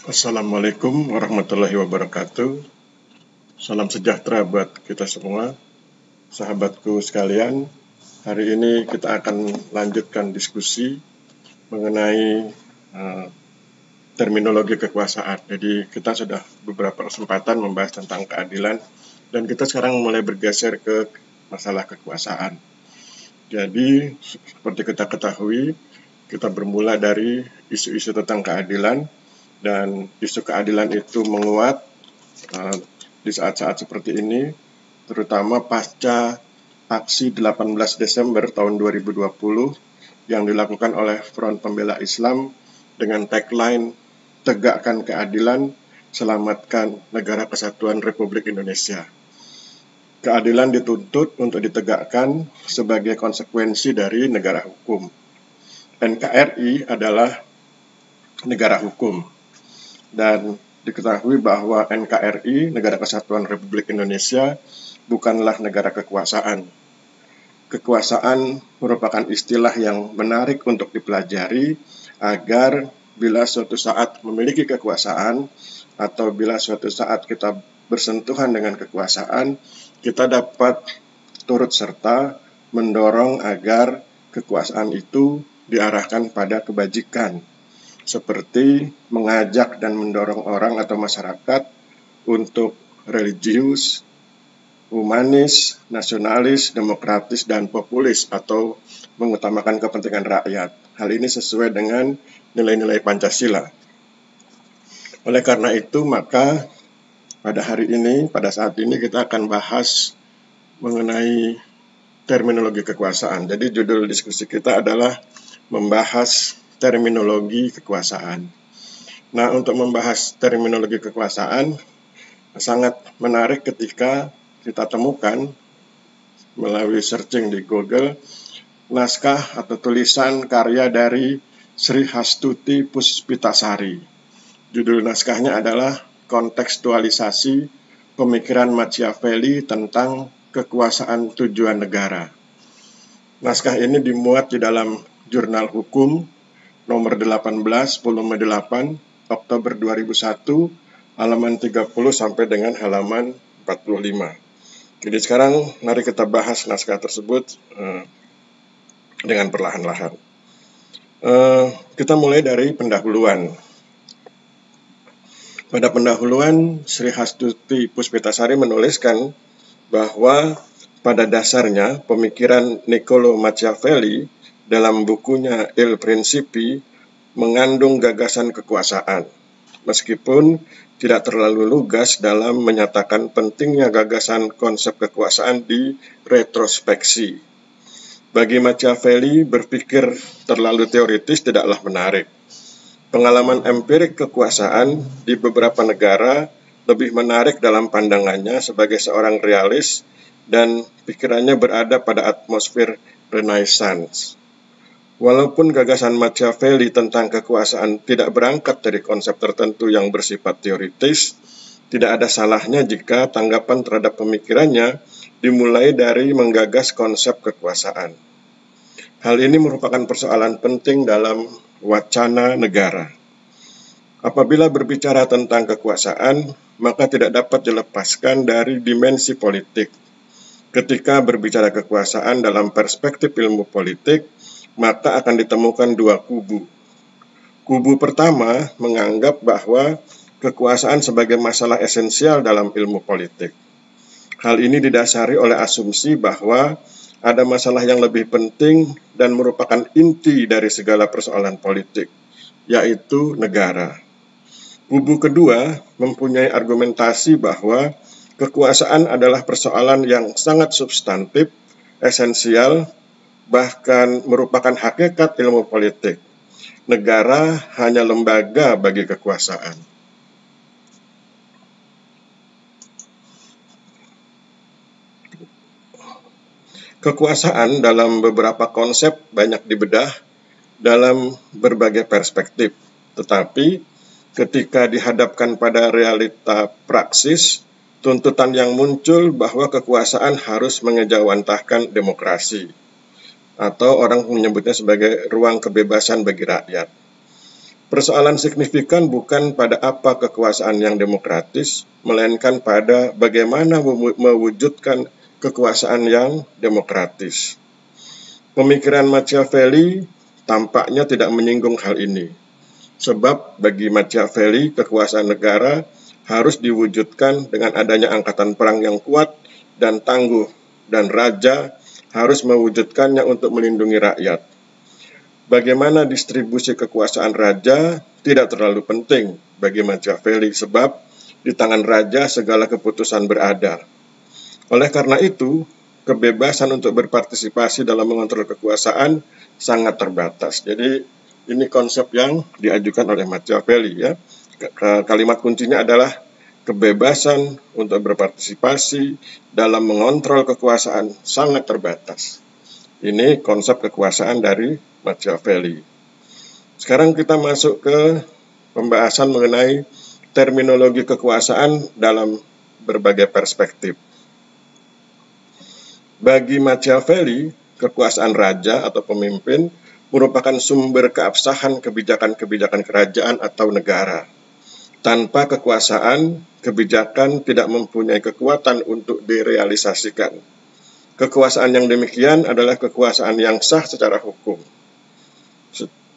Assalamualaikum warahmatullahi wabarakatuh. Salam sejahtera buat kita semua, sahabatku sekalian. Hari ini kita akan lanjutkan diskusi mengenai terminologi kekuasaan. Jadi kita sudah beberapa kesempatan membahas tentang keadilan, dan kita sekarang mulai bergeser ke masalah kekuasaan. Jadi seperti kita ketahui, kita bermula dari isu-isu tentang keadilan, dan isu keadilan itu menguat di saat-saat seperti ini, terutama pasca aksi 18 Desember tahun 2020 yang dilakukan oleh Front Pembela Islam dengan tagline "Tegakkan Keadilan, Selamatkan Negara Kesatuan Republik Indonesia". Keadilan dituntut untuk ditegakkan sebagai konsekuensi dari negara hukum. NKRI adalah negara hukum, dan diketahui bahwa NKRI, Negara Kesatuan Republik Indonesia, bukanlah negara kekuasaan. Kekuasaan merupakan istilah yang menarik untuk dipelajari agar bila suatu saat memiliki kekuasaan atau bila suatu saat kita bersentuhan dengan kekuasaan, kita dapat turut serta mendorong agar kekuasaan itu diarahkan pada kebajikan, seperti mengajak dan mendorong orang atau masyarakat untuk religius, humanis, nasionalis, demokratis, dan populis atau mengutamakan kepentingan rakyat. Hal ini sesuai dengan nilai-nilai Pancasila. Oleh karena itu, maka pada hari ini, pada saat ini kita akan bahas mengenai terminologi kekuasaan. Jadi judul diskusi kita adalah membahas terminologi kekuasaan. Nah, untuk membahas terminologi kekuasaan sangat menarik ketika kita temukan melalui searching di Google naskah atau tulisan karya dari Sri Hastuti Puspitasari. Judul naskahnya adalah Kontekstualisasi Pemikiran Machiavelli tentang Kekuasaan Tujuan Negara. Naskah ini dimuat di dalam Jurnal Hukum nomor 18, volume 8, Oktober 2001, halaman 30 sampai dengan halaman 45. Jadi sekarang mari kita bahas naskah tersebut dengan perlahan-lahan. Kita mulai dari pendahuluan. Pada pendahuluan, Sri Hastuti Puspitasari menuliskan bahwa pada dasarnya pemikiran Niccolo Machiavelli dalam bukunya Il Principi mengandung gagasan kekuasaan, meskipun tidak terlalu lugas dalam menyatakan pentingnya gagasan konsep kekuasaan di retrospeksi. Bagi Machiavelli, berpikir terlalu teoritis tidaklah menarik. Pengalaman empirik kekuasaan di beberapa negara lebih menarik dalam pandangannya sebagai seorang realis, dan pikirannya berada pada atmosfer Renaissance. Walaupun gagasan Machiavelli tentang kekuasaan tidak berangkat dari konsep tertentu yang bersifat teoritis, tidak ada salahnya jika tanggapan terhadap pemikirannya dimulai dari menggagas konsep kekuasaan. Hal ini merupakan persoalan penting dalam wacana negara. Apabila berbicara tentang kekuasaan, maka tidak dapat dilepaskan dari dimensi politik. Ketika berbicara kekuasaan dalam perspektif ilmu politik, maka akan ditemukan dua kubu. Kubu pertama menganggap bahwa kekuasaan sebagai masalah esensial dalam ilmu politik. Hal ini didasari oleh asumsi bahwa ada masalah yang lebih penting dan merupakan inti dari segala persoalan politik, yaitu negara. Kubu kedua mempunyai argumentasi bahwa kekuasaan adalah persoalan yang sangat substantif, esensial, bahkan merupakan hakikat ilmu politik. Negara hanya lembaga bagi kekuasaan. Kekuasaan dalam beberapa konsep banyak dibedah dalam berbagai perspektif, tetapi ketika dihadapkan pada realita praksis, tuntutan yang muncul bahwa kekuasaan harus mengejawantahkan demokrasi, atau orang menyebutnya sebagai ruang kebebasan bagi rakyat. Persoalan signifikan bukan pada apa kekuasaan yang demokratis, melainkan pada bagaimana mewujudkan kekuasaan yang demokratis. Pemikiran Machiavelli tampaknya tidak menyinggung hal ini, sebab bagi Machiavelli kekuasaan negara harus diwujudkan dengan adanya angkatan perang yang kuat dan tangguh, dan raja harus mewujudkannya untuk melindungi rakyat. Bagaimana distribusi kekuasaan raja tidak terlalu penting bagi Machiavelli, sebab di tangan raja segala keputusan berada. Oleh karena itu, kebebasan untuk berpartisipasi dalam mengontrol kekuasaan sangat terbatas. Jadi ini konsep yang diajukan oleh Machiavelli, ya. Kalimat kuncinya adalah kebebasan untuk berpartisipasi dalam mengontrol kekuasaan sangat terbatas. Ini konsep kekuasaan dari Machiavelli. Sekarang kita masuk ke pembahasan mengenai terminologi kekuasaan dalam berbagai perspektif. Bagi Machiavelli, kekuasaan raja atau pemimpin merupakan sumber keabsahan kebijakan-kebijakan kerajaan atau negara. Tanpa kekuasaan, kebijakan tidak mempunyai kekuatan untuk direalisasikan. Kekuasaan yang demikian adalah kekuasaan yang sah secara hukum.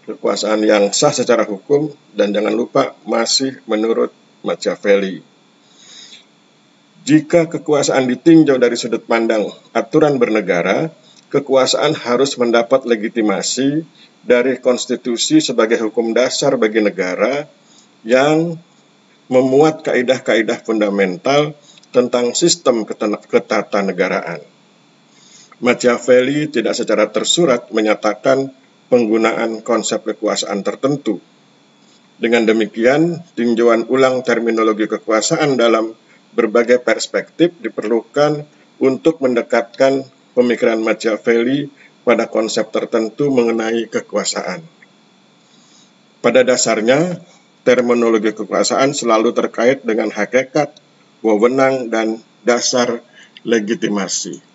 Kekuasaan yang sah secara hukum, dan jangan lupa masih menurut Machiavelli. Jika kekuasaan ditinjau dari sudut pandang aturan bernegara, kekuasaan harus mendapat legitimasi dari konstitusi sebagai hukum dasar bagi negara yang memuat kaidah-kaidah fundamental tentang sistem ketatanegaraan. Machiavelli tidak secara tersurat menyatakan penggunaan konsep kekuasaan tertentu. Dengan demikian, tinjauan ulang terminologi kekuasaan dalam berbagai perspektif diperlukan untuk mendekatkan pemikiran Machiavelli pada konsep tertentu mengenai kekuasaan. Pada dasarnya, terminologi kekuasaan selalu terkait dengan hakikat, wewenang, dan dasar legitimasi.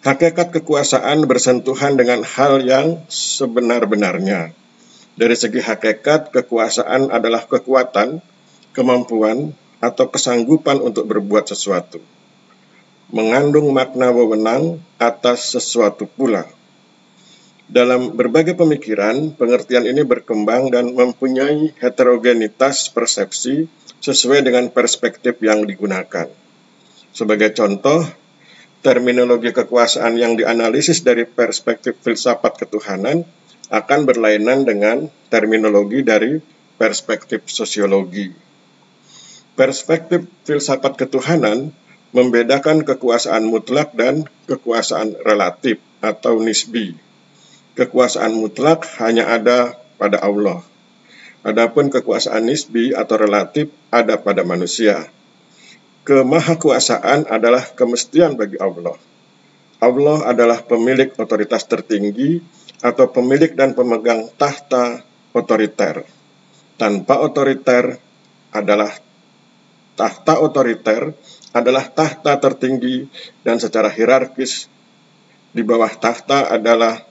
Hakikat kekuasaan bersentuhan dengan hal yang sebenar-benarnya. Dari segi hakikat, kekuasaan adalah kekuatan, kemampuan, atau kesanggupan untuk berbuat sesuatu. Mengandung makna wewenang atas sesuatu pula. Dalam berbagai pemikiran, pengertian ini berkembang dan mempunyai heterogenitas persepsi sesuai dengan perspektif yang digunakan. Sebagai contoh, terminologi kekuasaan yang dianalisis dari perspektif filsafat ketuhanan akan berlainan dengan terminologi dari perspektif sosiologi. Perspektif filsafat ketuhanan membedakan kekuasaan mutlak dan kekuasaan relatif atau nisbi. Kekuasaan mutlak hanya ada pada Allah. Adapun kekuasaan nisbi atau relatif ada pada manusia. Kemahakuasaan adalah kemestian bagi Allah. Allah adalah pemilik otoritas tertinggi atau pemilik dan pemegang tahta otoriter. Tahta otoriter adalah tahta tertinggi, dan secara hierarkis di bawah tahta adalah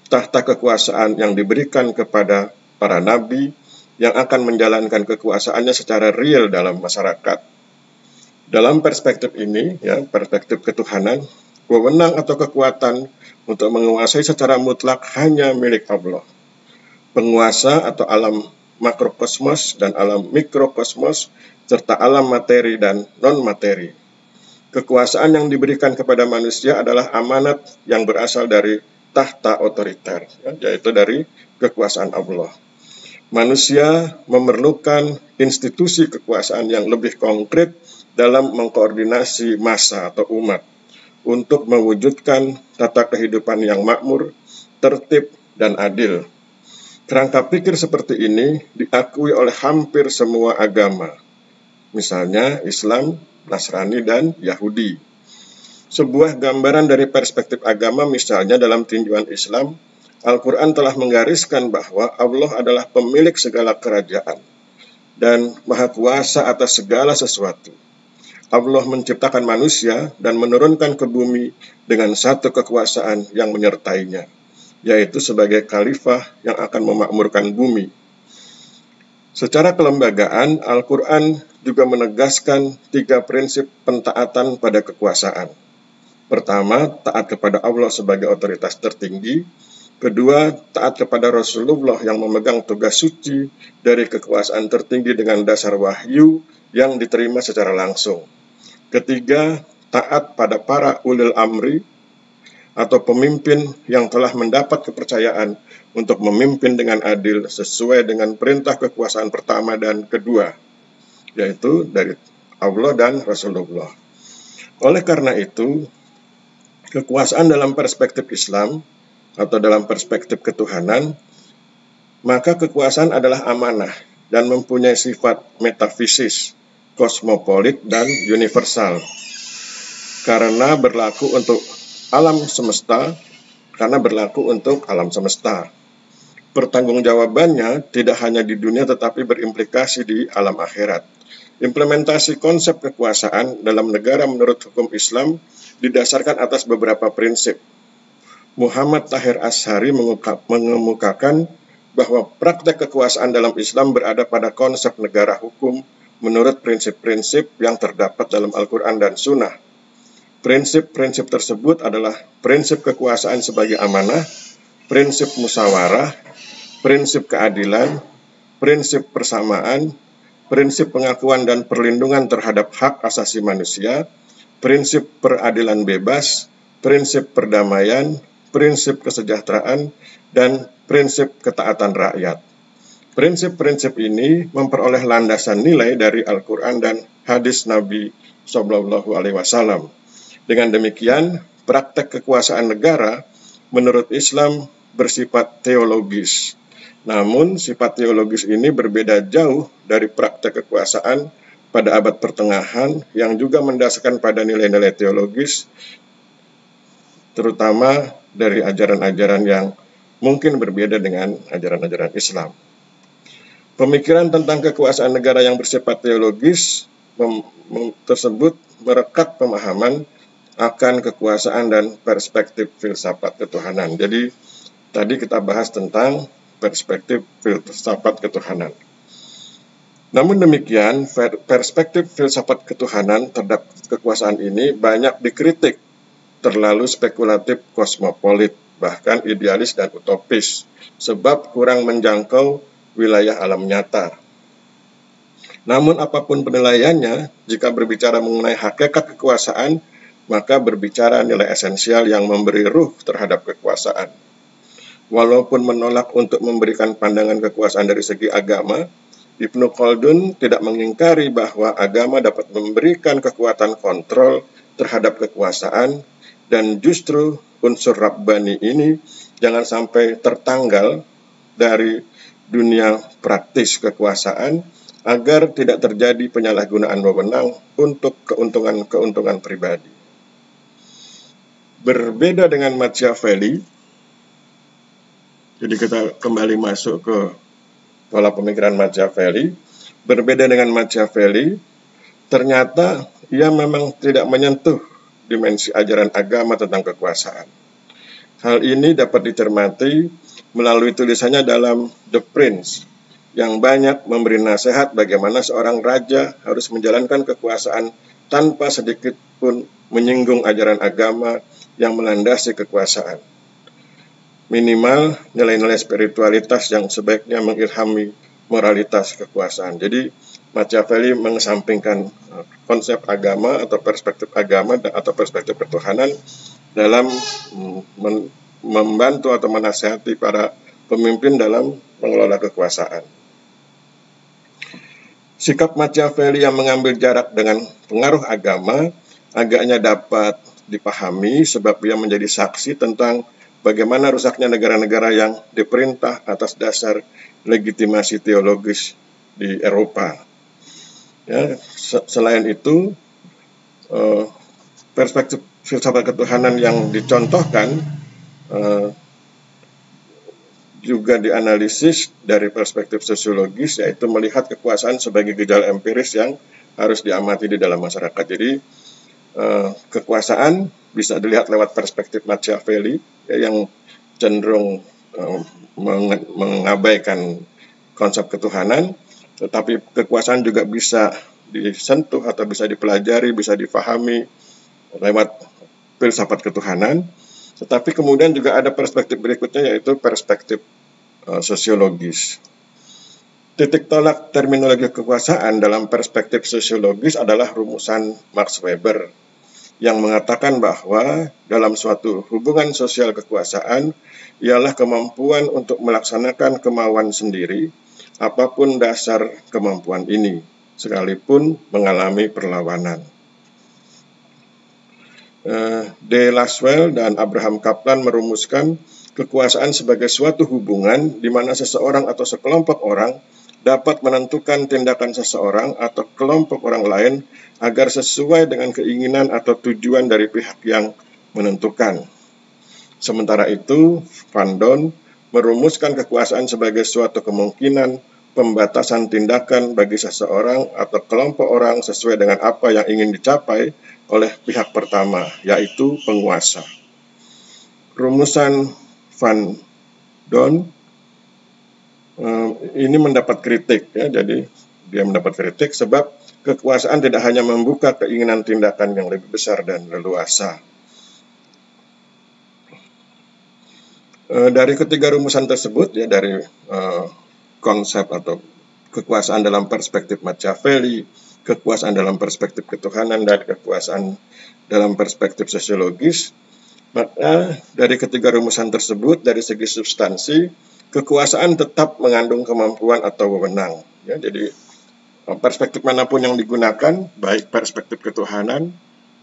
tahta kekuasaan yang diberikan kepada para nabi yang akan menjalankan kekuasaannya secara real dalam masyarakat. Dalam perspektif ini, perspektif ketuhanan, wewenang atau kekuatan untuk menguasai secara mutlak hanya milik Allah. Penguasa atau alam makrokosmos dan alam mikrokosmos, serta alam materi dan non-materi. Kekuasaan yang diberikan kepada manusia adalah amanat yang berasal dari tahta otoriter, yaitu dari kekuasaan Allah. Manusia memerlukan institusi kekuasaan yang lebih konkret dalam mengkoordinasi massa atau umat untuk mewujudkan tata kehidupan yang makmur, tertib, dan adil. Kerangka pikir seperti ini diakui oleh hampir semua agama, misalnya Islam, Nasrani, dan Yahudi. Sebuah gambaran dari perspektif agama, misalnya dalam tinjauan Islam, Al-Quran telah menggariskan bahwa Allah adalah pemilik segala kerajaan dan maha kuasa atas segala sesuatu. Allah menciptakan manusia dan menurunkan ke bumi dengan satu kekuasaan yang menyertainya. yaitu sebagai khalifah yang akan memakmurkan bumi. Secara kelembagaan, Al-Quran juga menegaskan 3 prinsip pentaatan pada kekuasaan. Pertama, taat kepada Allah sebagai otoritas tertinggi. Kedua, taat kepada Rasulullah yang memegang tugas suci dari kekuasaan tertinggi dengan dasar wahyu yang diterima secara langsung. Ketiga, taat pada para ulil amri atau pemimpin yang telah mendapat kepercayaan untuk memimpin dengan adil sesuai dengan perintah kekuasaan pertama dan kedua, yaitu dari Allah dan Rasulullah. Oleh karena itu, kekuasaan dalam perspektif Islam atau dalam perspektif ketuhanan, maka kekuasaan adalah amanah dan mempunyai sifat metafisis, kosmopolit, dan universal. Karena berlaku untuk alam semesta, Pertanggungjawabannya tidak hanya di dunia tetapi berimplikasi di alam akhirat. Implementasi konsep kekuasaan dalam negara menurut hukum Islam didasarkan atas beberapa prinsip. Muhammad Tahir Ashari mengemukakan bahwa praktek kekuasaan dalam Islam berada pada konsep negara hukum menurut prinsip-prinsip yang terdapat dalam Al-Quran dan Sunnah. Prinsip-prinsip tersebut adalah prinsip kekuasaan sebagai amanah, prinsip musyawarah, prinsip keadilan, prinsip persamaan, prinsip pengakuan dan perlindungan terhadap hak asasi manusia, prinsip peradilan bebas, prinsip perdamaian, prinsip kesejahteraan, dan prinsip ketaatan rakyat. Prinsip-prinsip ini memperoleh landasan nilai dari Al-Quran dan hadis Nabi SAW. Dengan demikian, praktek kekuasaan negara menurut Islam bersifat teologis. Namun, sifat teologis ini berbeda jauh dari praktek kekuasaan pada abad pertengahan yang juga mendasarkan pada nilai-nilai teologis, terutama dari ajaran-ajaran yang mungkin berbeda dengan ajaran-ajaran Islam. Pemikiran tentang kekuasaan negara yang bersifat teologis tersebut merekat pemahaman akan kekuasaan dan perspektif filsafat ketuhanan. Jadi, tadi kita bahas tentang perspektif filsafat ketuhanan. Namun demikian, perspektif filsafat ketuhanan terhadap kekuasaan ini banyak dikritik, terlalu spekulatif, kosmopolit, bahkan idealis dan utopis, sebab kurang menjangkau wilayah alam nyata. Namun apapun penilaiannya, jika berbicara mengenai hakikat kekuasaan, maka berbicara nilai esensial yang memberi ruh terhadap kekuasaan. Walaupun menolak untuk memberikan pandangan kekuasaan dari segi agama, Ibnu Khaldun tidak mengingkari bahwa agama dapat memberikan kekuatan kontrol terhadap kekuasaan, dan justru unsur Rabbani ini jangan sampai tertanggal dari dunia praktis kekuasaan agar tidak terjadi penyalahgunaan wewenang untuk keuntungan pribadi. Berbeda dengan Machiavelli, jadi kita kembali masuk ke pola pemikiran Machiavelli. Berbeda dengan Machiavelli, ternyata ia memang tidak menyentuh dimensi ajaran agama tentang kekuasaan. Hal ini dapat dicermati melalui tulisannya dalam The Prince, yang banyak memberi nasihat bagaimana seorang raja harus menjalankan kekuasaan tanpa sedikit pun menyinggung ajaran agama yang melandasi kekuasaan. Minimal nilai-nilai spiritualitas yang sebaiknya mengilhami moralitas kekuasaan. Jadi Machiavelli mengesampingkan konsep agama atau perspektif agama atau perspektif ketuhanan dalam membantu atau menasihati para pemimpin dalam mengelola kekuasaan. Sikap Machiavelli yang mengambil jarak dengan pengaruh agama agaknya dapat dipahami sebab ia menjadi saksi tentang bagaimana rusaknya negara-negara yang diperintah atas dasar legitimasi teologis di Eropa. Ya, selain itu, perspektif filsafat ketuhanan yang dicontohkan juga dianalisis dari perspektif sosiologis, yaitu melihat kekuasaan sebagai gejala empiris yang harus diamati di dalam masyarakat. Jadi kekuasaan bisa dilihat lewat perspektif Machiavelli, yang cenderung mengabaikan konsep ketuhanan, tetapi kekuasaan juga bisa disentuh atau bisa dipelajari, bisa difahami lewat filsafat ketuhanan. Tetapi kemudian juga ada perspektif berikutnya, yaitu perspektif sosiologis. Titik tolak terminologi kekuasaan dalam perspektif sosiologis adalah rumusan Max Weber yang mengatakan bahwa dalam suatu hubungan sosial kekuasaan ialah kemampuan untuk melaksanakan kemauan sendiri, apapun dasar kemampuan ini, sekalipun mengalami perlawanan. De Lasswell dan Abraham Kaplan merumuskan kekuasaan sebagai suatu hubungan di mana seseorang atau sekelompok orang dapat menentukan tindakan seseorang atau kelompok orang lain agar sesuai dengan keinginan atau tujuan dari pihak yang menentukan. Sementara itu, Van Don merumuskan kekuasaan sebagai suatu kemungkinan pembatasan tindakan bagi seseorang atau kelompok orang sesuai dengan apa yang ingin dicapai oleh pihak pertama, yaitu penguasa. Rumusan Van Don ini mendapat kritik, ya. Jadi dia mendapat kritik sebab kekuasaan tidak hanya membuka keinginan tindakan yang lebih besar dan leluasa. Dari ketiga rumusan tersebut, ya, dari konsep atau kekuasaan dalam perspektif Machiavelli, kekuasaan dalam perspektif ketuhanan, dan kekuasaan dalam perspektif sosiologis, maka dari ketiga rumusan tersebut, dari segi substansi, kekuasaan tetap mengandung kemampuan atau wewenang. Ya, jadi perspektif manapun yang digunakan, baik perspektif ketuhanan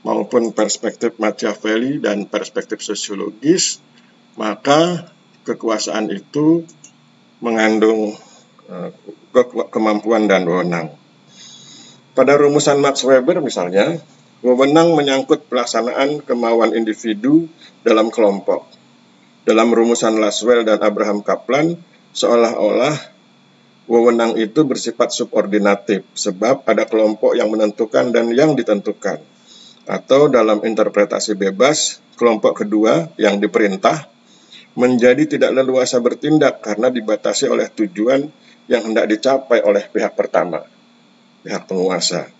maupun perspektif Machiavelli dan perspektif sosiologis, maka kekuasaan itu mengandung kemampuan dan wewenang. Pada rumusan Max Weber misalnya, wewenang menyangkut pelaksanaan kemauan individu dalam kelompok. Dalam rumusan Lasswell dan Abraham Kaplan, seolah-olah wewenang itu bersifat subordinatif, sebab ada kelompok yang menentukan dan yang ditentukan. Atau dalam interpretasi bebas, kelompok kedua yang diperintah menjadi tidak leluasa bertindak karena dibatasi oleh tujuan yang hendak dicapai oleh pihak pertama, pihak penguasa.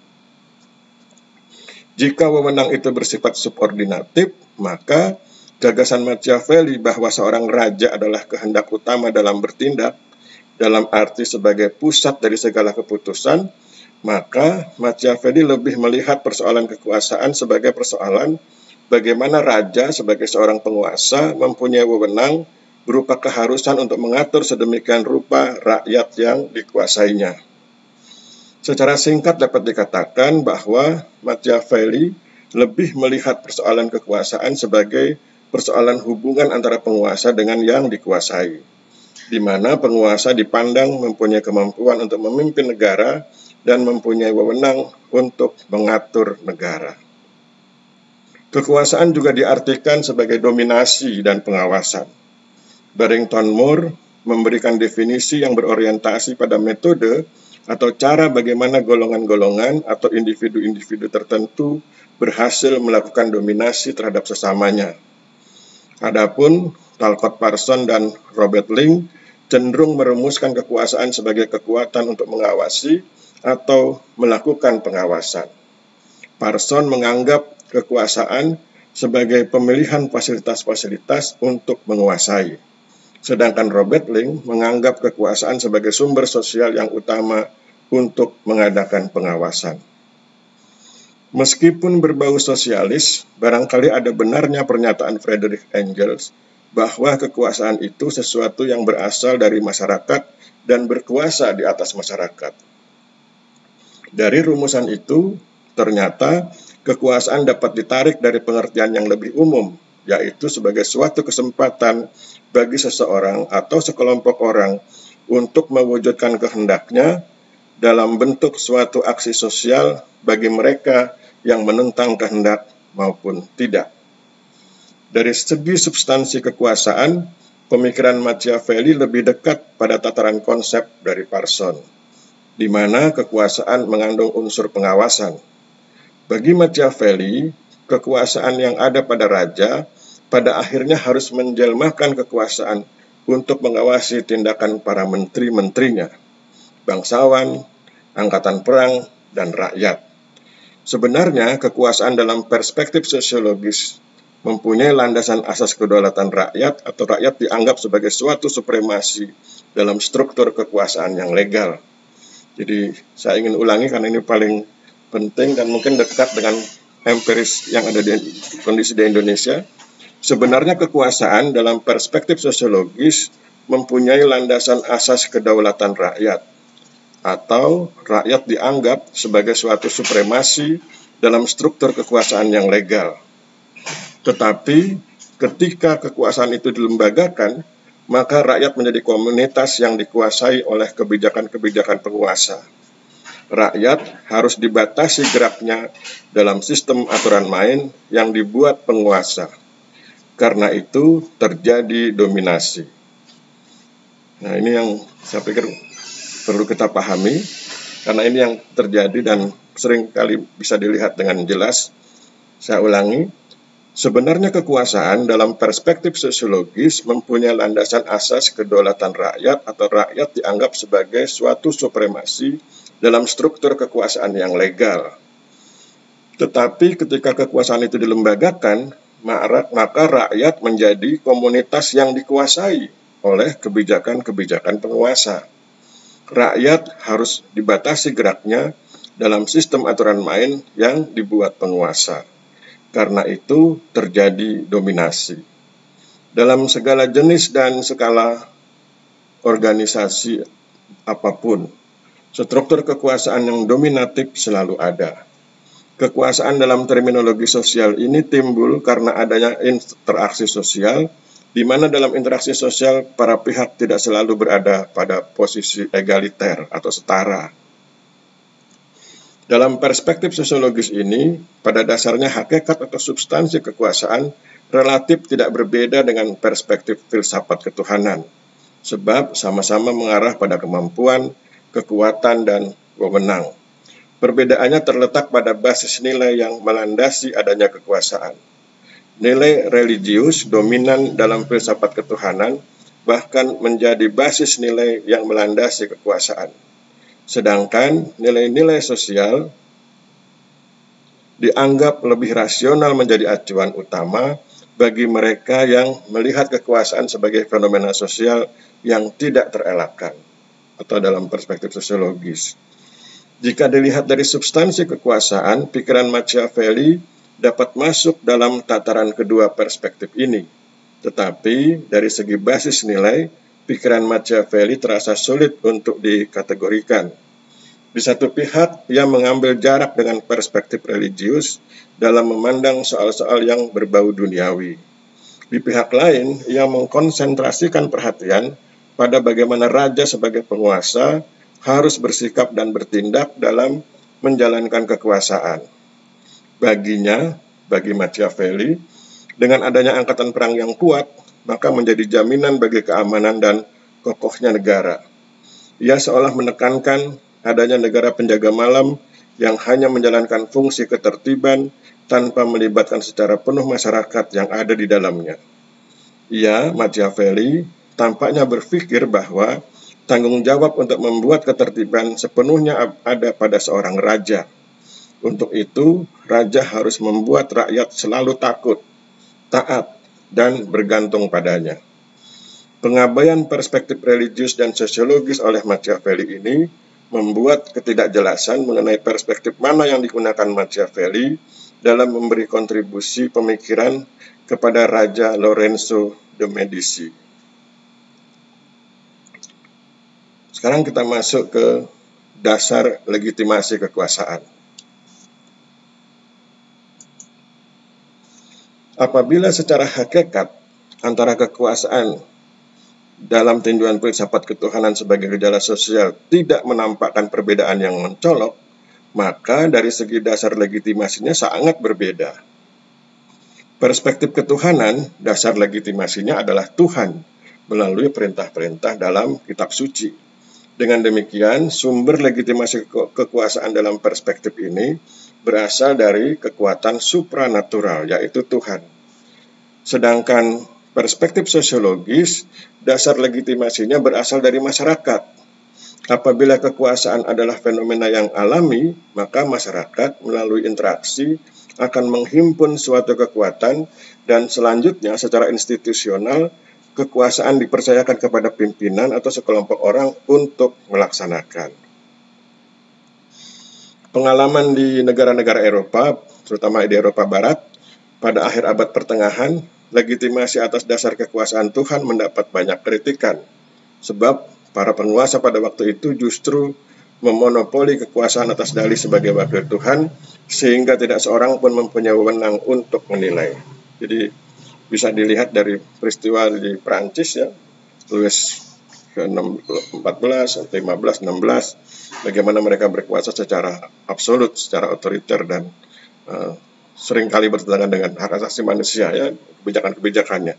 Jika wewenang itu bersifat subordinatif, maka gagasan Machiavelli bahwa seorang raja adalah kehendak utama dalam bertindak, dalam arti sebagai pusat dari segala keputusan, maka Machiavelli lebih melihat persoalan kekuasaan sebagai persoalan bagaimana raja sebagai seorang penguasa mempunyai wewenang berupa keharusan untuk mengatur sedemikian rupa rakyat yang dikuasainya. Secara singkat dapat dikatakan bahwa Machiavelli lebih melihat persoalan kekuasaan sebagai persoalan hubungan antara penguasa dengan yang dikuasai, di mana penguasa dipandang mempunyai kemampuan untuk memimpin negara dan mempunyai wewenang untuk mengatur negara. Kekuasaan juga diartikan sebagai dominasi dan pengawasan. Barrington Moore memberikan definisi yang berorientasi pada metode atau cara bagaimana golongan-golongan atau individu-individu tertentu berhasil melakukan dominasi terhadap sesamanya. Adapun Talcott Parsons dan Robert Ling cenderung merumuskan kekuasaan sebagai kekuatan untuk mengawasi atau melakukan pengawasan. Parsons menganggap kekuasaan sebagai pemilihan fasilitas-fasilitas untuk menguasai. Sedangkan Robert Ling menganggap kekuasaan sebagai sumber sosial yang utama untuk mengadakan pengawasan. Meskipun berbau sosialis, barangkali ada benarnya pernyataan Friedrich Engels bahwa kekuasaan itu sesuatu yang berasal dari masyarakat dan berkuasa di atas masyarakat. Dari rumusan itu, ternyata kekuasaan dapat ditarik dari pengertian yang lebih umum, yaitu sebagai suatu kesempatan bagi seseorang atau sekelompok orang untuk mewujudkan kehendaknya dalam bentuk suatu aksi sosial bagi mereka yang menentang kehendak maupun tidak. Dari segi substansi kekuasaan, pemikiran Machiavelli lebih dekat pada tataran konsep dari Parsons, di mana kekuasaan mengandung unsur pengawasan. Bagi Machiavelli, kekuasaan yang ada pada raja pada akhirnya harus menjelmakan kekuasaan untuk mengawasi tindakan para menteri-menterinya, bangsawan, angkatan perang, dan rakyat. Sebenarnya kekuasaan dalam perspektif sosiologis mempunyai landasan asas kedaulatan rakyat atau rakyat dianggap sebagai suatu supremasi dalam struktur kekuasaan yang legal. Jadi saya ingin ulangi karena ini paling penting dan mungkin dekat dengan empiris yang ada di kondisi di Indonesia. Sebenarnya kekuasaan dalam perspektif sosiologis mempunyai landasan asas kedaulatan rakyat atau rakyat dianggap sebagai suatu supremasi dalam struktur kekuasaan yang legal. Tetapi ketika kekuasaan itu dilembagakan, maka rakyat menjadi komunitas yang dikuasai oleh kebijakan-kebijakan penguasa. Rakyat harus dibatasi geraknya dalam sistem aturan main yang dibuat penguasa. Karena itu terjadi dominasi. Nah, ini yang saya pikir perlu kita pahami, karena ini yang terjadi dan sering kali bisa dilihat dengan jelas. Saya ulangi, sebenarnya kekuasaan dalam perspektif sosiologis mempunyai landasan asas kedaulatan rakyat atau rakyat dianggap sebagai suatu supremasi dalam struktur kekuasaan yang legal. Tetapi ketika kekuasaan itu dilembagakan, maka rakyat menjadi komunitas yang dikuasai oleh kebijakan-kebijakan penguasa. Rakyat harus dibatasi geraknya dalam sistem aturan main yang dibuat penguasa. Karena itu terjadi dominasi. Dalam segala jenis dan skala organisasi apapun, struktur kekuasaan yang dominatif selalu ada. Kekuasaan dalam terminologi sosial ini timbul karena adanya interaksi sosial, di mana dalam interaksi sosial para pihak tidak selalu berada pada posisi egaliter atau setara. Dalam perspektif sosiologis ini, pada dasarnya hakikat atau substansi kekuasaan relatif tidak berbeda dengan perspektif filsafat ketuhanan, sebab sama-sama mengarah pada kemampuan, kekuatan, dan wewenang. Perbedaannya terletak pada basis nilai yang melandasi adanya kekuasaan. Nilai religius dominan dalam filsafat ketuhanan, bahkan menjadi basis nilai yang melandasi kekuasaan. Sedangkan nilai-nilai sosial dianggap lebih rasional menjadi acuan utama bagi mereka yang melihat kekuasaan sebagai fenomena sosial yang tidak terelakkan, atau dalam perspektif sosiologis. Jika dilihat dari substansi kekuasaan, pikiran Machiavelli dapat masuk dalam tataran kedua perspektif ini. Tetapi dari segi basis nilai, pikiran Machiavelli terasa sulit untuk dikategorikan. Di satu pihak, ia mengambil jarak dengan perspektif religius dalam memandang soal-soal yang berbau duniawi. Di pihak lain, ia mengkonsentrasikan perhatian pada bagaimana raja sebagai penguasa harus bersikap dan bertindak dalam menjalankan kekuasaan. Bagi Machiavelli, dengan adanya angkatan perang yang kuat, maka menjadi jaminan bagi keamanan dan kokohnya negara. Ia seolah menekankan adanya negara penjaga malam yang hanya menjalankan fungsi ketertiban tanpa melibatkan secara penuh masyarakat yang ada di dalamnya. Machiavelli, tampaknya berpikir bahwa tanggung jawab untuk membuat ketertiban sepenuhnya ada pada seorang raja. Untuk itu, raja harus membuat rakyat selalu takut, taat, dan bergantung padanya. Pengabaian perspektif religius dan sosiologis oleh Machiavelli ini membuat ketidakjelasan mengenai perspektif mana yang digunakan Machiavelli dalam memberi kontribusi pemikiran kepada Raja Lorenzo de Medici. Sekarang kita masuk ke dasar legitimasi kekuasaan. Apabila secara hakikat antara kekuasaan dalam tinjauan filsafat ketuhanan sebagai gejala sosial tidak menampakkan perbedaan yang mencolok, maka dari segi dasar legitimasinya sangat berbeda. Perspektif ketuhanan, dasar legitimasinya adalah Tuhan melalui perintah-perintah dalam kitab suci. Dengan demikian, sumber legitimasi kekuasaan dalam perspektif ini berasal dari kekuatan supranatural, yaitu Tuhan. Sedangkan perspektif sosiologis, dasar legitimasinya berasal dari masyarakat. Apabila kekuasaan adalah fenomena yang alami, maka masyarakat melalui interaksi akan menghimpun suatu kekuatan dan selanjutnya secara institusional kekuasaan dipercayakan kepada pimpinan atau sekelompok orang untuk melaksanakan. Pengalaman di negara-negara Eropa, terutama di Eropa Barat, pada akhir abad pertengahan, legitimasi atas dasar kekuasaan Tuhan mendapat banyak kritikan, sebab para penguasa pada waktu itu justru memonopoli kekuasaan atas dalih sebagai wakil Tuhan, sehingga tidak seorang pun mempunyai wewenang untuk menilai. Jadi bisa dilihat dari peristiwa di Prancis ya, Louis ke-14, 15, 16, bagaimana mereka berkuasa secara absolut, secara otoriter dan seringkali bertentangan dengan hak asasi manusia ya, kebijakan-kebijakannya.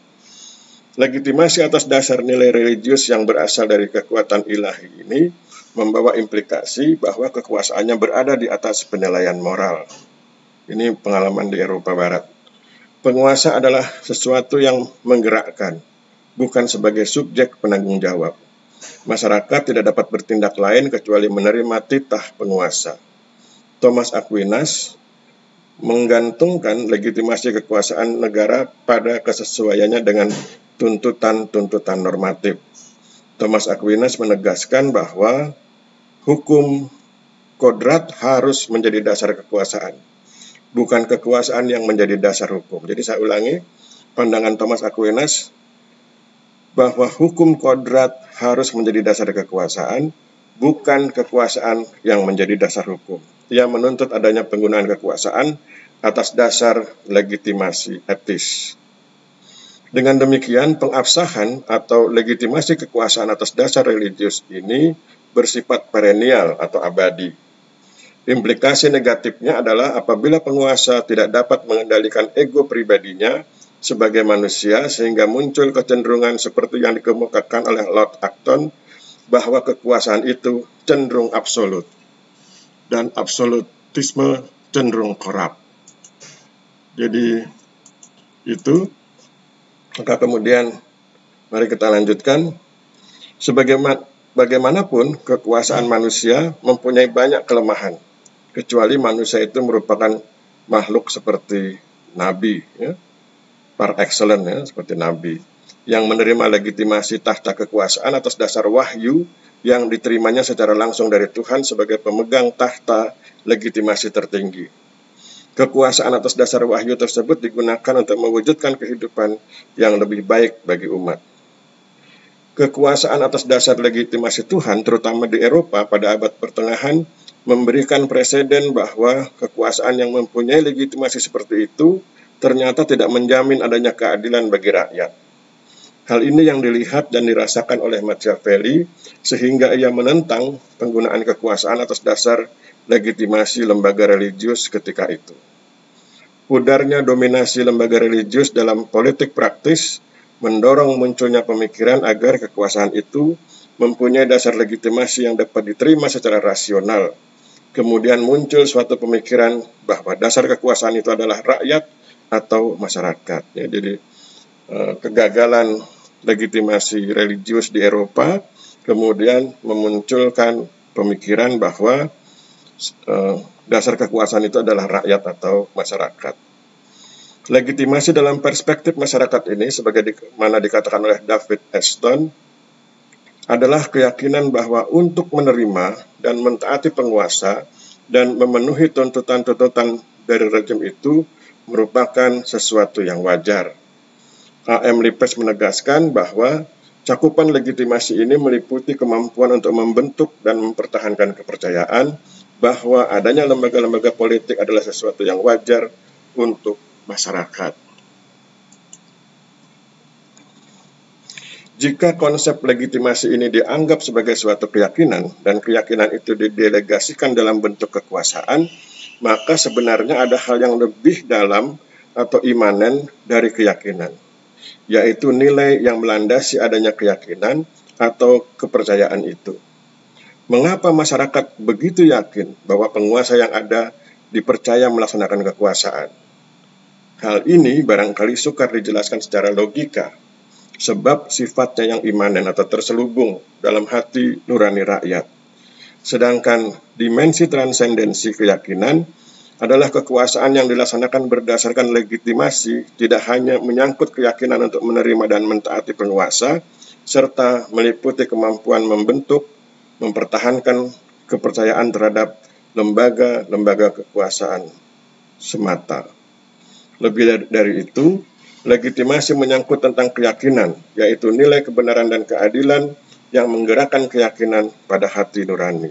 Legitimasi atas dasar nilai religius yang berasal dari kekuatan ilahi ini membawa implikasi bahwa kekuasaannya berada di atas penilaian moral. Ini pengalaman di Eropa Barat. Penguasa adalah sesuatu yang menggerakkan, bukan sebagai subjek penanggung jawab. Masyarakat tidak dapat bertindak lain kecuali menerima titah penguasa. Thomas Aquinas menggantungkan legitimasi kekuasaan negara pada kesesuaiannya dengan tuntutan-tuntutan normatif. Thomas Aquinas menegaskan bahwa hukum kodrat harus menjadi dasar kekuasaan, bukan kekuasaan yang menjadi dasar hukum. Jadi saya ulangi, pandangan Thomas Aquinas bahwa hukum kodrat harus menjadi dasar kekuasaan, bukan kekuasaan yang menjadi dasar hukum. Ia menuntut adanya penggunaan kekuasaan atas dasar legitimasi etis. Dengan demikian, pengabsahan atau legitimasi kekuasaan atas dasar religius ini bersifat perennial atau abadi. Implikasi negatifnya adalah apabila penguasa tidak dapat mengendalikan ego pribadinya sebagai manusia, sehingga muncul kecenderungan seperti yang dikemukakan oleh Lord Acton, bahwa kekuasaan itu cenderung absolut dan absolutisme cenderung korup. Jadi itu, maka kemudian mari kita lanjutkan. Bagaimanapun kekuasaan manusia mempunyai banyak kelemahan, kecuali manusia itu merupakan makhluk seperti nabi ya, par excellence ya, seperti nabi yang menerima legitimasi tahta kekuasaan atas dasar wahyu yang diterimanya secara langsung dari Tuhan sebagai pemegang tahta legitimasi tertinggi. Kekuasaan atas dasar wahyu tersebut digunakan untuk mewujudkan kehidupan yang lebih baik bagi umat. Kekuasaan atas dasar legitimasi Tuhan, terutama di Eropa pada abad pertengahan, memberikan preseden bahwa kekuasaan yang mempunyai legitimasi seperti itu ternyata tidak menjamin adanya keadilan bagi rakyat. Hal ini yang dilihat dan dirasakan oleh Machiavelli, sehingga ia menentang penggunaan kekuasaan atas dasar legitimasi lembaga religius ketika itu. Pudarnya dominasi lembaga religius dalam politik praktis mendorong munculnya pemikiran agar kekuasaan itu mempunyai dasar legitimasi yang dapat diterima secara rasional. Kemudian muncul suatu pemikiran bahwa dasar kekuasaan itu adalah rakyat atau masyarakat. Ya, jadi kegagalan legitimasi religius di Eropa kemudian memunculkan pemikiran bahwa dasar kekuasaan itu adalah rakyat atau masyarakat. Legitimasi dalam perspektif masyarakat ini, sebagaimana dikatakan oleh David Ashton, adalah keyakinan bahwa untuk menerima dan mentaati penguasa dan memenuhi tuntutan-tuntutan dari rejim itu merupakan sesuatu yang wajar. A.M. Lipes menegaskan bahwa cakupan legitimasi ini meliputi kemampuan untuk membentuk dan mempertahankan kepercayaan bahwa adanya lembaga-lembaga politik adalah sesuatu yang wajar untuk masyarakat. Jika konsep legitimasi ini dianggap sebagai suatu keyakinan dan keyakinan itu didelegasikan dalam bentuk kekuasaan, maka sebenarnya ada hal yang lebih dalam atau imanen dari keyakinan, yaitu nilai yang melandasi adanya keyakinan atau kepercayaan itu. Mengapa masyarakat begitu yakin bahwa penguasa yang ada dipercaya melaksanakan kekuasaan? Hal ini barangkali sukar dijelaskan secara logika, sebab sifatnya yang imanen atau terselubung dalam hati nurani rakyat. Sedangkan dimensi transendensi keyakinan adalah kekuasaan yang dilaksanakan berdasarkan legitimasi, tidak hanya menyangkut keyakinan untuk menerima dan mentaati penguasa, serta meliputi kemampuan membentuk, mempertahankan kepercayaan terhadap lembaga-lembaga kekuasaan semata. Lebih dari itu, legitimasi menyangkut tentang keyakinan, yaitu nilai kebenaran dan keadilan yang menggerakkan keyakinan pada hati nurani.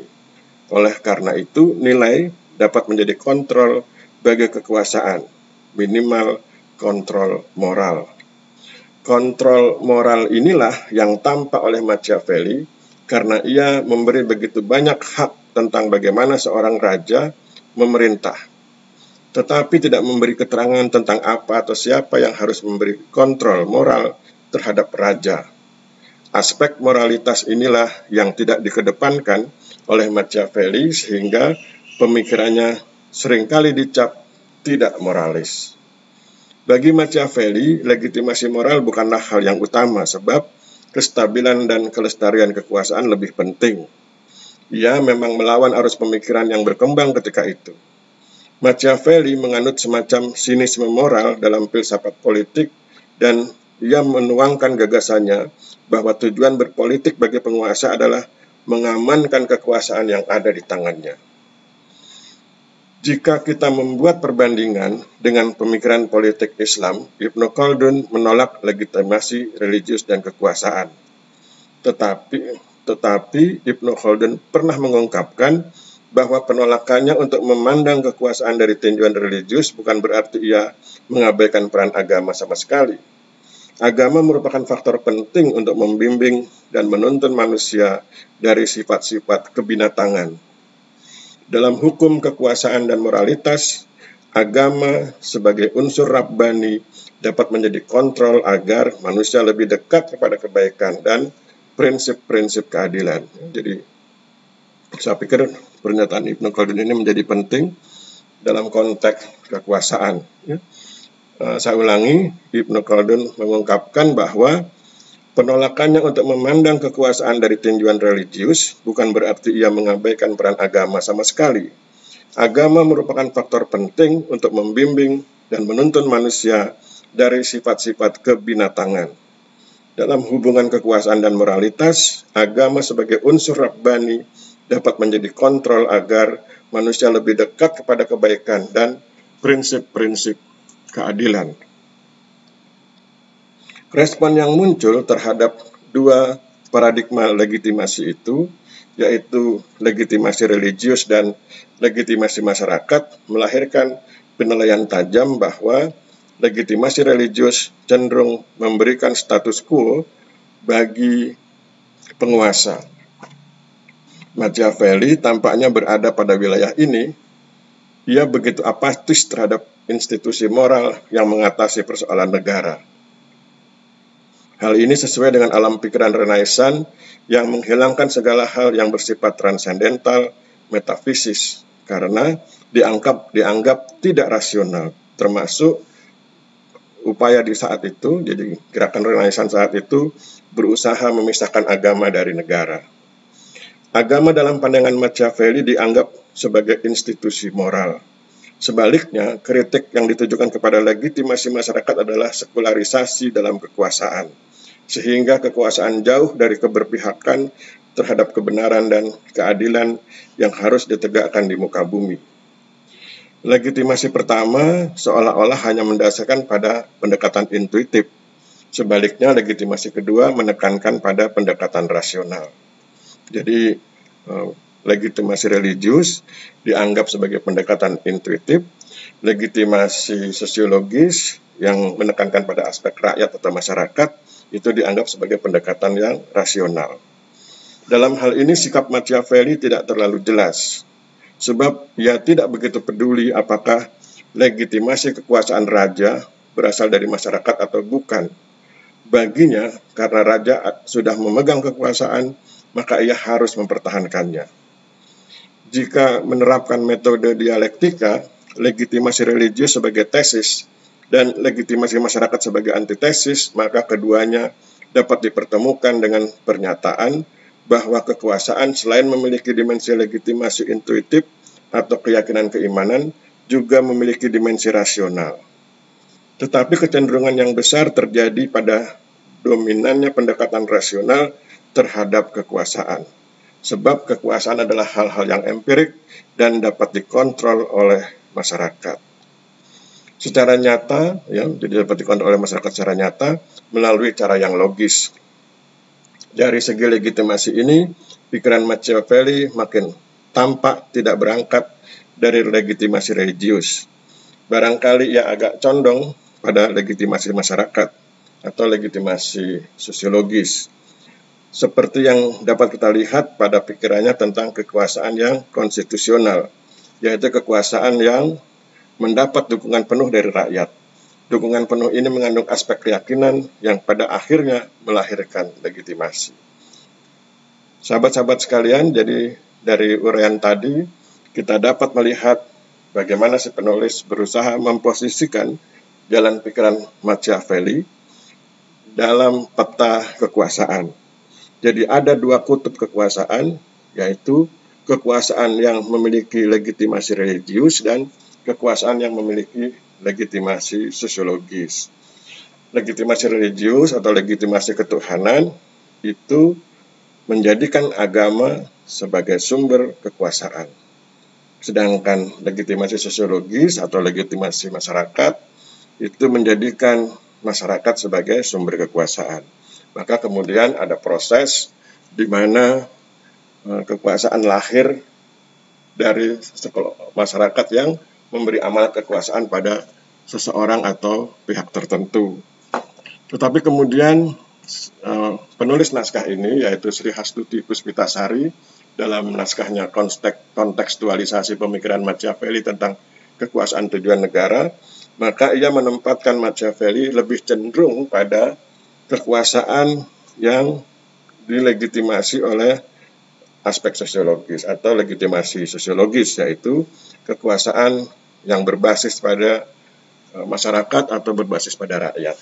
Oleh karena itu, nilai dapat menjadi kontrol bagi kekuasaan, minimal kontrol moral. Kontrol moral inilah yang tampak oleh Machiavelli karena ia memberi begitu banyak hak tentang bagaimana seorang raja memerintah, tetapi tidak memberi keterangan tentang apa atau siapa yang harus memberi kontrol moral terhadap raja. Aspek moralitas inilah yang tidak dikedepankan oleh Machiavelli sehingga pemikirannya seringkali dicap tidak moralis. Bagi Machiavelli, legitimasi moral bukanlah hal yang utama sebab kestabilan dan kelestarian kekuasaan lebih penting. Ia memang melawan arus pemikiran yang berkembang ketika itu. Machiavelli menganut semacam sinisme moral dalam filsafat politik dan ia menuangkan gagasannya bahwa tujuan berpolitik bagi penguasa adalah mengamankan kekuasaan yang ada di tangannya. Jika kita membuat perbandingan dengan pemikiran politik Islam, Ibnu Khaldun menolak legitimasi religius dan kekuasaan. Tetapi Ibnu Khaldun pernah mengungkapkan bahwa penolakannya untuk memandang kekuasaan dari tinjauan religius bukan berarti ia mengabaikan peran agama sama sekali. Agama merupakan faktor penting untuk membimbing dan menuntun manusia dari sifat-sifat kebinatangan. Dalam hukum kekuasaan dan moralitas, agama sebagai unsur rabbani dapat menjadi kontrol agar manusia lebih dekat kepada kebaikan dan prinsip-prinsip keadilan. Jadi, saya pikir pernyataan Ibnu Khaldun ini menjadi penting dalam konteks kekuasaan. Saya ulangi, Ibnu Khaldun mengungkapkan bahwa penolakannya untuk memandang kekuasaan dari tinjauan religius bukan berarti ia mengabaikan peran agama sama sekali. Agama merupakan faktor penting untuk membimbing dan menuntun manusia dari sifat-sifat kebinatangan. Dalam hubungan kekuasaan dan moralitas, agama sebagai unsur rabbani dapat menjadi kontrol agar manusia lebih dekat kepada kebaikan dan prinsip-prinsip keadilan. Respon yang muncul terhadap dua paradigma legitimasi itu, yaitu legitimasi religius dan legitimasi masyarakat, melahirkan penilaian tajam bahwa legitimasi religius cenderung memberikan status quo bagi penguasa. Machiavelli tampaknya berada pada wilayah ini. Ia begitu apatis terhadap institusi moral yang mengatasi persoalan negara. Hal ini sesuai dengan alam pikiran Renaissance yang menghilangkan segala hal yang bersifat transendental, metafisis, karena dianggap tidak rasional, termasuk upaya di saat itu. Jadi gerakan Renaissance saat itu berusaha memisahkan agama dari negara. Agama dalam pandangan Machiavelli dianggap sebagai institusi moral. Sebaliknya, kritik yang ditujukan kepada legitimasi masyarakat adalah sekularisasi dalam kekuasaan, sehingga kekuasaan jauh dari keberpihakan terhadap kebenaran dan keadilan yang harus ditegakkan di muka bumi. Legitimasi pertama seolah-olah hanya mendasarkan pada pendekatan intuitif. Sebaliknya, legitimasi kedua menekankan pada pendekatan rasional. Jadi, legitimasi religius dianggap sebagai pendekatan intuitif, legitimasi sosiologis yang menekankan pada aspek rakyat atau masyarakat itu dianggap sebagai pendekatan yang rasional. Dalam hal ini sikap Machiavelli tidak terlalu jelas, sebab ia tidak begitu peduli apakah legitimasi kekuasaan raja berasal dari masyarakat atau bukan. Baginya, karena raja sudah memegang kekuasaan, maka ia harus mempertahankannya. Jika menerapkan metode dialektika, legitimasi religius sebagai tesis dan legitimasi masyarakat sebagai antitesis, maka keduanya dapat dipertemukan dengan pernyataan bahwa kekuasaan selain memiliki dimensi legitimasi intuitif atau keyakinan keimanan, juga memiliki dimensi rasional. Tetapi kecenderungan yang besar terjadi pada dominannya pendekatan rasional terhadap kekuasaan. Sebab kekuasaan adalah hal-hal yang empirik dan dapat dikontrol oleh masyarakat. Secara nyata, jadi dapat dikontrol oleh masyarakat secara nyata melalui cara yang logis. Dari segi legitimasi ini, pikiran Machiavelli makin tampak tidak berangkat dari legitimasi religius. Barangkali ia agak condong pada legitimasi masyarakat atau legitimasi sosiologis. Seperti yang dapat kita lihat pada pikirannya tentang kekuasaan yang konstitusional, yaitu kekuasaan yang mendapat dukungan penuh dari rakyat. Dukungan penuh ini mengandung aspek keyakinan yang pada akhirnya melahirkan legitimasi. Sahabat-sahabat sekalian, jadi dari uraian tadi kita dapat melihat bagaimana si penulis berusaha memposisikan jalan pikiran Machiavelli dalam peta kekuasaan. Jadi ada dua kutub kekuasaan, yaitu kekuasaan yang memiliki legitimasi religius dan kekuasaan yang memiliki legitimasi sosiologis. Legitimasi religius atau legitimasi ketuhanan itu menjadikan agama sebagai sumber kekuasaan. Sedangkan legitimasi sosiologis atau legitimasi masyarakat itu menjadikan masyarakat sebagai sumber kekuasaan. Maka kemudian ada proses di mana kekuasaan lahir dari masyarakat yang memberi amanat kekuasaan pada seseorang atau pihak tertentu. Tetapi kemudian penulis naskah ini, yaitu Sri Hastuti Puspitasari, dalam naskahnya kontekstualisasi pemikiran Machiavelli tentang kekuasaan tujuan negara, maka ia menempatkan Machiavelli lebih cenderung pada kekuasaan yang dilegitimasi oleh aspek sosiologis atau legitimasi sosiologis, yaitu kekuasaan yang berbasis pada masyarakat atau berbasis pada rakyat.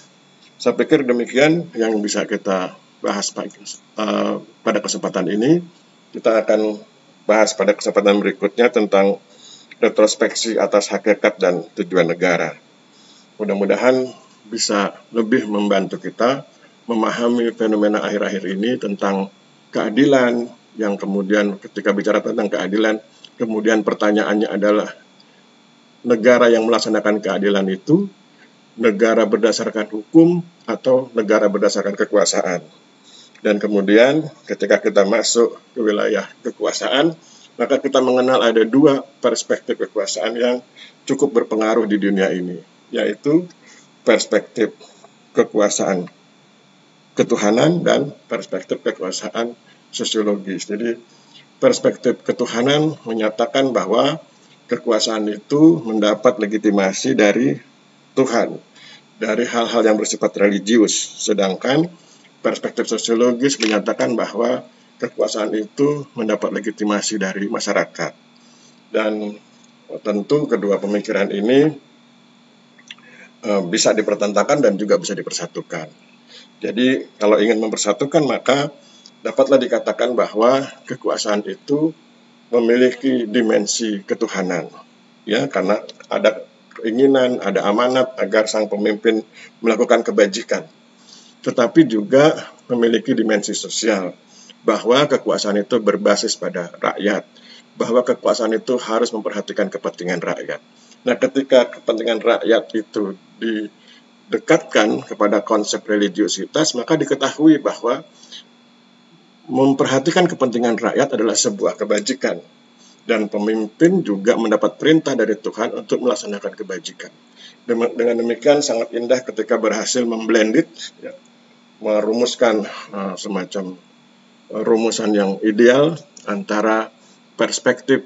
Saya pikir demikian yang bisa kita bahas pada kesempatan ini. Kita akan bahas pada kesempatan berikutnya tentang retrospeksi atas hakikat dan tujuan negara. Mudah-mudahan bisa lebih membantu kita memahami fenomena akhir-akhir ini tentang keadilan, yang kemudian ketika bicara tentang keadilan, kemudian pertanyaannya adalah negara yang melaksanakan keadilan itu negara berdasarkan hukum atau negara berdasarkan kekuasaan. Dan kemudian ketika kita masuk ke wilayah kekuasaan, maka kita mengenal ada dua perspektif kekuasaan yang cukup berpengaruh di dunia ini, yaitu perspektif kekuasaan ketuhanan dan perspektif kekuasaan sosiologis. Jadi perspektif ketuhanan menyatakan bahwa kekuasaan itu mendapat legitimasi dari Tuhan, dari hal-hal yang bersifat religius. Sedangkan perspektif sosiologis menyatakan bahwa kekuasaan itu mendapat legitimasi dari masyarakat. Dan tentu kedua pemikiran ini bisa dipertentangkan dan juga bisa dipersatukan. Jadi kalau ingin mempersatukan, maka dapatlah dikatakan bahwa kekuasaan itu memiliki dimensi ketuhanan, ya, karena ada keinginan, ada amanat agar sang pemimpin melakukan kebajikan. Tetapi juga memiliki dimensi sosial, bahwa kekuasaan itu berbasis pada rakyat, bahwa kekuasaan itu harus memperhatikan kepentingan rakyat. Nah, ketika kepentingan rakyat itu didekatkan kepada konsep religiositas, maka diketahui bahwa memperhatikan kepentingan rakyat adalah sebuah kebajikan. Dan pemimpin juga mendapat perintah dari Tuhan untuk melaksanakan kebajikan. Dengan demikian sangat indah ketika berhasil memblended, ya, merumuskan semacam rumusan yang ideal antara perspektif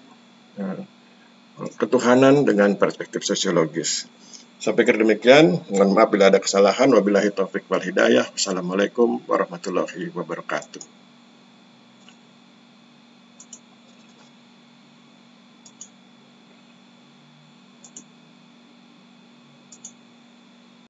ketuhanan dengan perspektif sosiologis. Saya pikir demikian. Mohon maaf bila ada kesalahan. Wabillahi taufiq wal hidayah. Wassalamualaikum warahmatullahi wabarakatuh.